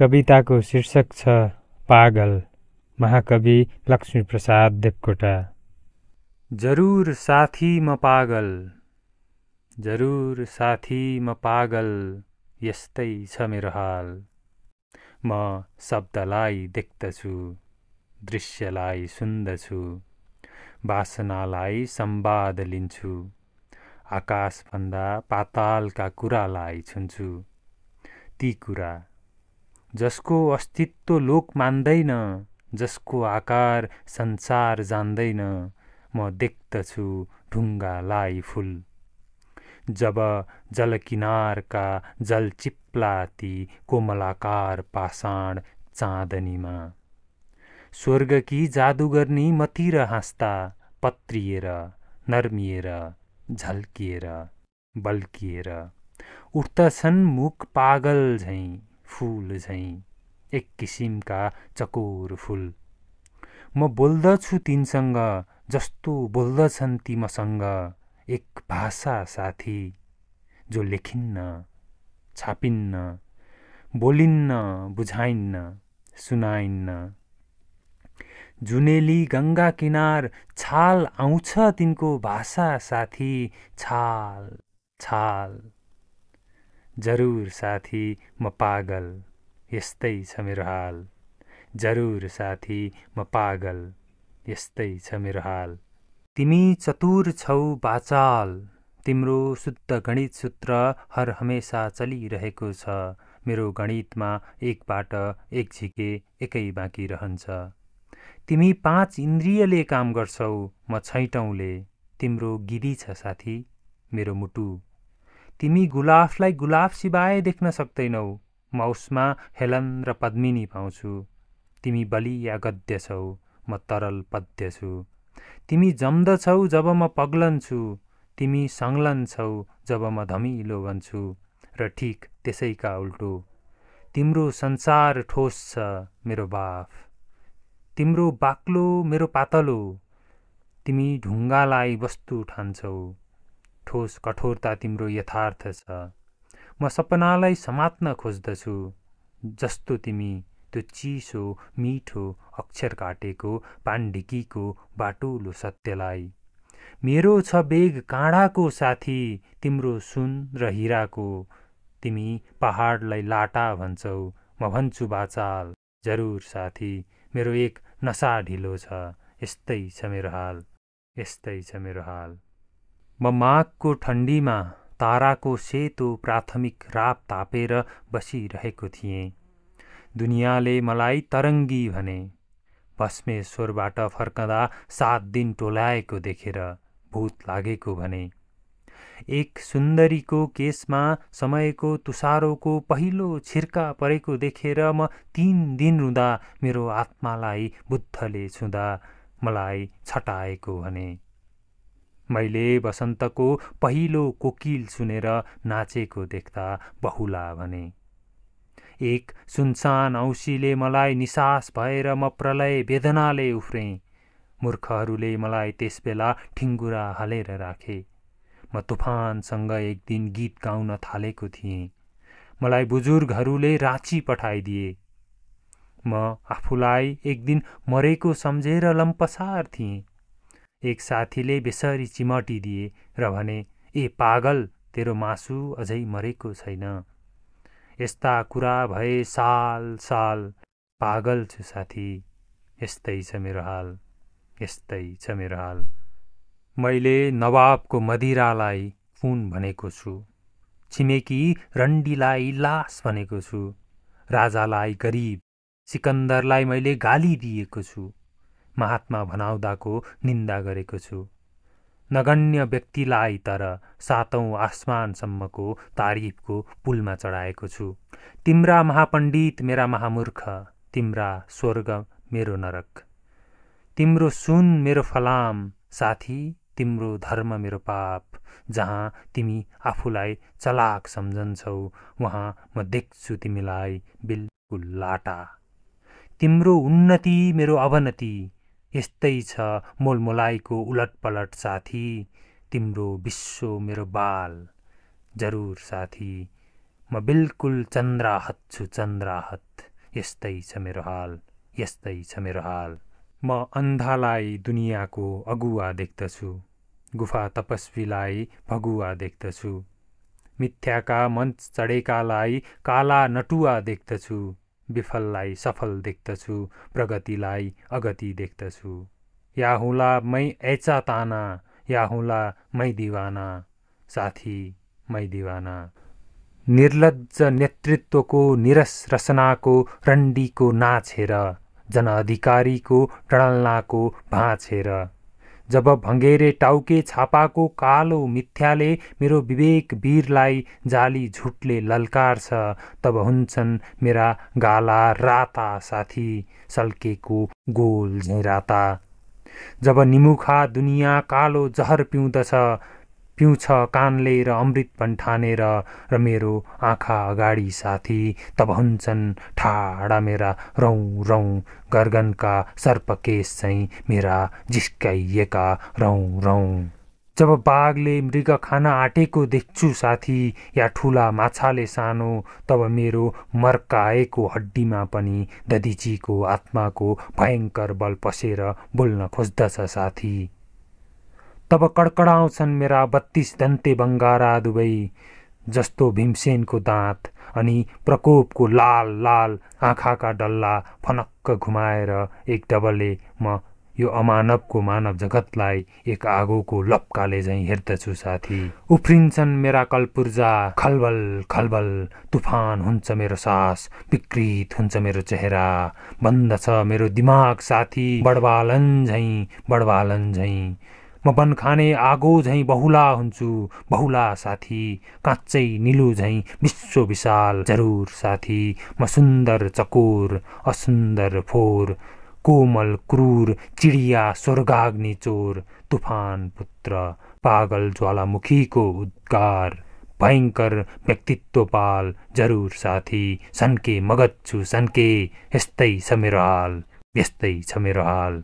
कविताको शीर्षक छ पागल। महाकवि लक्ष्मीप्रसाद देवकोटा। जरुर साथी म पागल, जरुर साथी म पागल, यस्तै छ मेरो हाल। म शब्दलाई देख्दछु, दृश्यलाई सुन्दछु, वासनालाई संवाद लिन्छु, आकाशभन्दा पातालका कुरालाई छुन्छु। ती कुरा जसको अस्तित्व लोक मान्दैन, जसको आकार संसार जान्दैन, म देख्दछु ढुङ्गालाई फूल। जब जलकिनारका जलचिप्ला ती कोमलाकार पाषाण चाँदनीमा, स्वर्गकी जादुगर्नी मतिर हाँस्दा पत्रिएर, नर्मिएर, झल्किएर, बल्किएर उठ्दछन् मुख पागल झैं, फूल झैं, एक किसिमका चकोर फूल। म बोल्दछु तिनसँग जस्तो बोल्दछन् ती मसँग, एक भाषा साथी जो लेखिन्न, छापिन्न, बोलिन्न, बुझाइन्न, सुनाइन्न। जुनेली गंगा किनार छाल आउँछ तिनको भाषा साथी, छाल छाल। जरुर साथी म पागल, यस्तै छ मेरो हाल। जरुर साथी म पागल, यस्तै छ मेरो हाल। तिमी चतुर छौ बाचाल, तिम्रो शुद्ध गणित सूत्र हर हमेशा चलिरहेको छ। मेरो गणितमा एकबाट एक झिके एकै बाँकी रहन्छ। तिमी 5 इन्द्रियले काम गर्छौ, म छैटौँले। तिम्रो गिरी छ साथी मेरो मुटु। तिमी गुलाफलाई गुलाफ सिवाय देख्न सक्दैनौ, म उसमा हेलन र पद्मिनी पाउँछु। तिमी बलिया गद्य छौ, म तरल पद्य छु। तिमी जम्दछौ जब म पग्लन्छु, तिमी संलग्न छौ जब म धमिलो बन्छु। र ठीक त्यसैका उल्टो, तिम्रो संसार ठोस छ मेरो बाफ, तिम्रो बाक्लो मेरो पातलो। तिमी ढुङ्गालाई वस्तु ठान्छौ, ठोस कठोरता तिम्रो यथार्थ छ। म सपनालाई समात्न खोज्दछु, जस्तो तिमी त्यो चिसो मिठो अक्षर काटेको पाण्डिकीको बाटुलो सत्यलाई। मेरो छ बेग काँडाको साथी, तिम्रो सुन र हिराको। तिमी पहाडलाई लाटा भन्छौ, म भन्छु बाचाल। जरुर साथी मेरो एक नसा ढिलो छ, यस्तै छ मेरो हाल, यस्तै छ मेरो हाल। म माघको ठण्डीमा ताराको सेतो प्राथमिक राप तापेर बसिरहेको थिएँ। दुनियाँले मलाई तरङ्गी भने, भस्मेश्वरबाट फर्कँदा 7 दिन टोल्याएको देखेर भूत लागेको भने। एक सुन्दरीको केसमा समयको तुषारोको पहिलो छिर्का परेको देखेर म 3 दिन रुँदा मेरो आत्मालाई बुद्धले छुँदा मलाई छटाएको भने। मैले वसन्तको पहिलो कोकिल सुनेर नाचेको देख्दा बहुला भने। एक सुनसान औँसीले मलाई निसास भएर म प्रलय वेदनाले उफ्रेँ। मूर्खहरूले मलाई त्यसबेला ठिङ्गुरा हालेर राखे। म तुफानसँग एक दिन गीत गाउन थालेको थिएँ। मलाई बुजुर्गहरूले राँची पठाइदिए। म आफूलाई एक दिन मरेको सम्झेर लम्पसार थिएँ। एक साथीले बेसरी चिमटिदिए र भने, ए पागल, तेरो मासु अझै मरेको छैन। यस्ता कुरा भए साल साल, पागल छु साथी, यस्तै छ मेरो हाल, यस्तै छ मेरो हाल। मैले नवाबको मदिरालाई पुन भनेको छु, छिमेकी रन्डीलाई लास भनेको छु, राजालाई गरिब, सिकन्दरलाई मैले गाली दिएको छु, महात्मा भनाउँदाको निन्दा गरेको छु, नगण्य व्यक्तिलाई तर 7औं आसमानसम्मको तारिफको पुलमा चढाएको छु। तिम्रा महापण्डित मेरा महामूर्ख, तिम्रा स्वर्ग मेरो नरक। तिम्रो सुन मेरो फलाम, साथी तिम्रो धर्म मेरो पाप। जहाँ तिमी आफूलाई चलाक सम्झन्छौ, वहाँ म देख्छु तिमीलाई बिल्कुल लाटा। तिम्रो उन्नति मेरो अवनति, यस्तै छ मोलमोलाइको उलटपलट साथी। तिम्रो विश्व मेरो बाल। जरुर साथी म बिल्कुल चन्द्राहत छु, चन्द्राहत। यस्तै छ मेरो हाल, यस्तै छ मेरो हाल। म अन्धालाई दुनियाँको अगुवा देख्दछु, गुफा तपस्वीलाई भगुवा देख्दछु, मिथ्याका मञ्च चढेकालाई काला नटुवा देख्दछु, विफललाई सफल देख्दछु, प्रगतिलाई अगति देख्दछु। या हुँला मै ऐचा ताना, या हुँला मै दिवाना, साथी मै दिवाना। निर्लज्ज नेतृत्वको निरस रचनाको रन्डीको नाच हेर, जनअधिकारीको टणल्नाको भाँच हेर। जब भङ्गेरे टाउके छापाको कालो मिथ्याले मेरो विवेक वीरलाई जाली झुटले ललकार्छ, तब हुन्छन् मेरा गाला राता साथी, सल्केको गोल झैँ राता। जब निमुखा दुनियाँ कालो जहर पिउँछ कानले र अमृत भन्ठानेर, र मेरो आँखा अगाडि साथी, तब हुन्छन् ठाडा मेरा रौँ रौँ गर्गनका सर्पकेश चाहिँ मेरा जिस्काइएका रौँ रौँ। जब बाघले मृग खान आँटेको देख्छु साथी, या ठुला माछाले सानो, तब मेरो मर्काएको हड्डीमा पनि दधिचीको आत्माको भयङ्कर बल पसेर बोल्न खोज्दछ साथी। तब कडकडाउँछन् मेरा 32 दन्ते बङ्गारा दुवै, जस्तो भीमसेनको दाँत, अनि प्रकोपको लाल लाल आँखाका डल्ला फनक्क घुमाएर एक डबलले म यो अमानवको मानव जगतलाई एक आगोको लपकाले झैँ हेर्दछु साथी। उफ्रिन्छन् मेरा कलपुर्जा, खलबल खलबल तुफान हुन्छ मेरो सास, विकृत हुन्छ मेरो चेहरा, बन्दछ मेरो दिमाग साथी, बडबालन झैँ। म बनखाने आगो झैँ बहुला हुन्छु, बहुला साथी, काँच्चै निलो झैँ विश्व विशाल जरुर साथी। म सुन्दर चकोर, असुन्दर फोर, कोमल क्रूर चिडिया स्वर्गाग्नि चोर, तुफान पुत्र पागल ज्वालामुखीको उद्गार, भयङ्कर व्यक्तित्वपाल जरुर साथी। सन्के मगज छु सन्के, यस्तै छ मेरो हाल, यस्तै छ मेरो हाल।